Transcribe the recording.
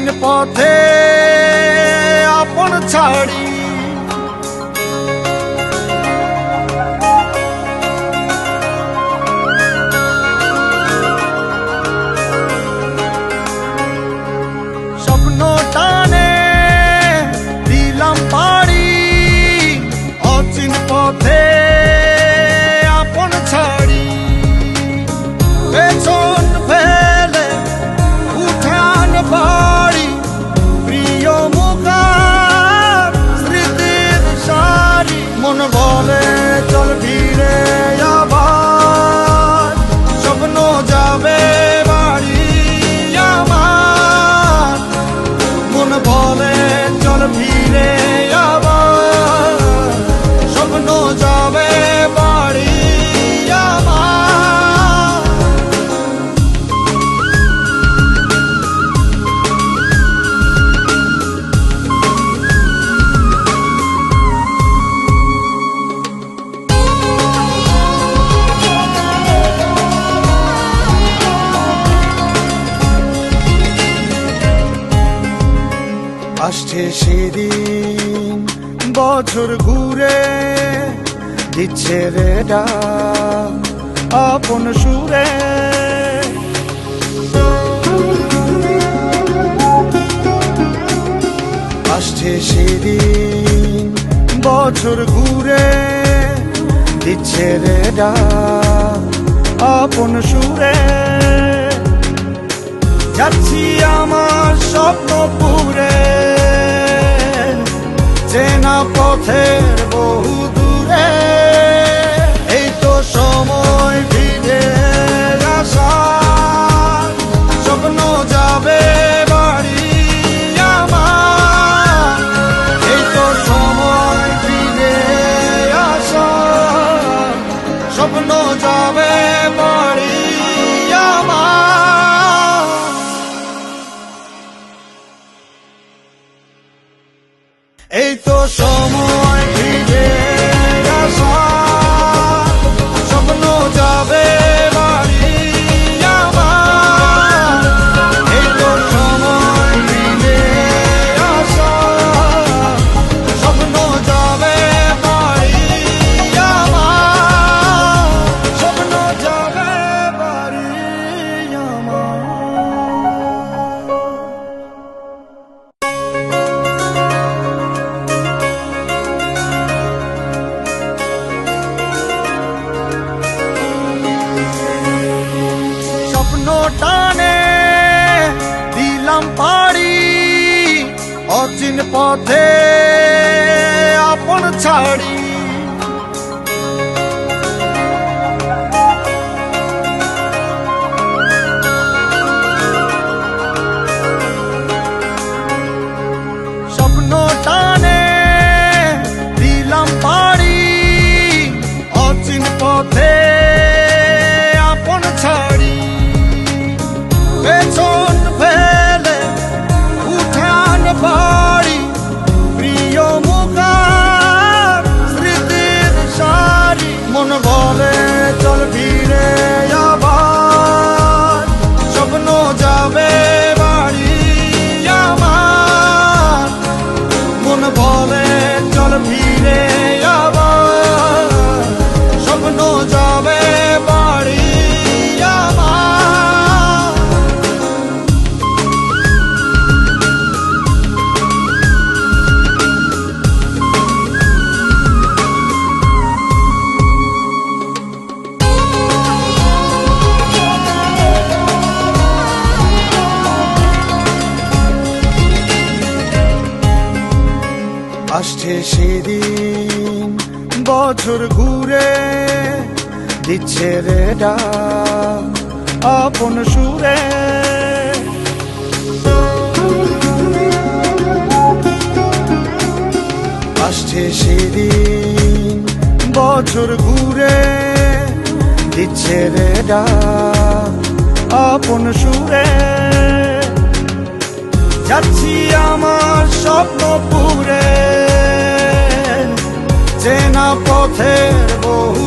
অচিন পথে আপন ছাড়ি স্বপ্ন টানে দিলাম পাড়ি অচিন পথে আপন ছাড়ি পেছন ফেলে উঠান বাড়ি প্রিয় মুখার স্মৃতির সারি মন বলে চল ফিরে আবার স্বপ্ন যাবে বাড়ি আমার মন বলে চল ফিরে আবার স্বপ্ন যাবে বাড়ি আমার আসছে সেদিন বছর ঘুরে দিচ্ছে রে ডাক আপন সুরে আসছে সেদিন বছর ঘুরে দিচ্ছে রে ডাক আপন সুরে যাচ্ছি আমার স্বপ্ন পুরে চেনা পথের বহু দূরে এই তো সময় ফিরে আসার স্বপ্ন যাবে বাড়ি আমার এই তো সময় ফিরে আসার স্বপ্ন যাবে বাড়ি আমার এই তো সময় ফিরে আসার স্বপ্ন যাবে বাড়ি আমার এই তো সময় ফিরে আসার স্বপ্ন যাবে বাড়ি আমার স্বপ্ন যাবে বাড়ি আমার স্বপ্ন টানে দিলাম পাড়ি অচিন পথে আপন ছাড়ি স্বপ্ন টানে দিলাম পাড়ি অচিন পথে আপন ছাড়ি পেছন ফেলে উঠান বাড়ি প্রিয় মুখার স্মৃতির সারি মন বলে চল ফিরে আবার স্বপ্ন যাবে বাড়ি আমার মন বলে চল ফিরে আবার স্বপ্ন যাবে বাড়ি আমার আসছে সেদিন বছর ঘুরে দিচ্ছে রে ডাক আপন সুরে আসছে সেদিন বছর ঘুরে দিচ্ছে রে ডাক আপন সুরে যাচ্ছি আমার স্বপ্ন পুরে চেনা পথের বহু